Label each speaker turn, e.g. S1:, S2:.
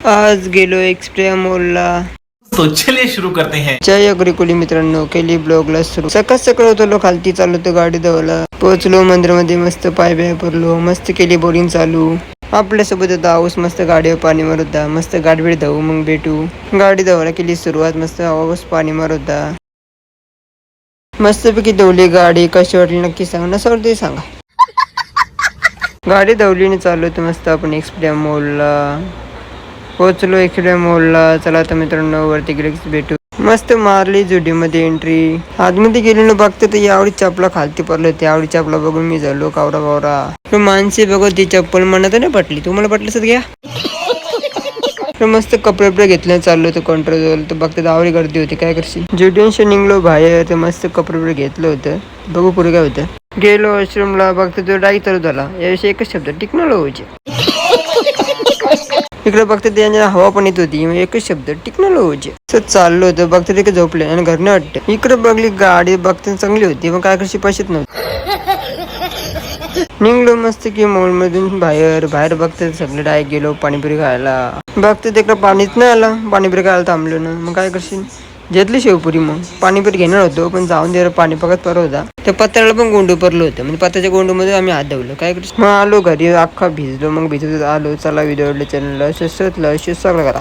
S1: आज गेलो एक्सप्रिया मॉलला.
S2: तो चलिए शुरू करते हैं.
S1: जय अग्रिकोली मित्रांनो, केली ब्लॉगला सुरू. सकाळ सकाळ होतो खालती चालू होतो गाडी धावला. पोहोचलो मंदिरामध्ये, मस्त पाय बिय पडलो, मस्त केली बोरिंग चालू. आपल्यासोबत होता आऊस, मस्त गाडीवर पाणी मारत होता. मस्त गाडी धावू मग भेटू. गाडी धावायला केली सुरुवात, मस्त आऊस पाणी मारत होता. मस्तपैकी धावली गाडी. कशी वाटली नक्की सांगा, नसं ते सांगा. गाडी धावलीने चालू होती मस्त आपण एक्सप्रिया मॉलला. पोहोचलो एक्सप्रिया मॉलला. चला आता मित्रांनो वरती गेले भेटू. मस्त मारली जुडीमध्ये एंट्री. आतमध्ये गेलेलो बघते तर यावडी चपला खालती पडली होती. आवडी चपला बघून मी झालो कावरा कावरा. माणसे बघत ती चप्पल म्हणत नाही पटली. तुम्हाला पटली सर घ्या. मस्त कपडे घेतले चाललो होतं कंट्रोल. तर बघते आवडी गर्दी होती, काय करशील. जुडियनशी निघलो बाहेर. तर मस्त कपडे घेतलं होतं. बघू पुढे काय होतं. गेलो वॉशरूमला. बघते तो डाई चालू झाला. याविषयी एकच शब्द, टेक्नॉलॉजी. इकडे बघते त्यांच्या हवा पण येत होती. एकच शब्द, टेक्नॉलॉजी. चाललो होतं. बघते ते झोपले आणि घरने वाटतं. इकडे बघली गाडी. बघते चांगली होती, मग काय करशी पैशात नव्हती. निघलो मस्त की मॉल मधून बाहेर. बघते सगळे डायरेक्ट गेलो पाणीपुरी खायला. बघते तिकडे पाणीच नाही आला. पाणीपुरी खायला थांबलो ना, मग काय करशील. घेतली शेवपुरी. मग पाणीपुरी घेणार होतो पण जाऊन दे, पाणी पकत परत होता. त्या पत्र्याला पण गोंडू पडलं होतं. म्हणजे पत्र्याच्या गोंडू मध्ये आम्ही हात धावलो. काय करशील. मग आलो घरी, अख्खा भिजलो. मग भिजत आलो. चला व्हिडिओ चॅनलला सगळं करा.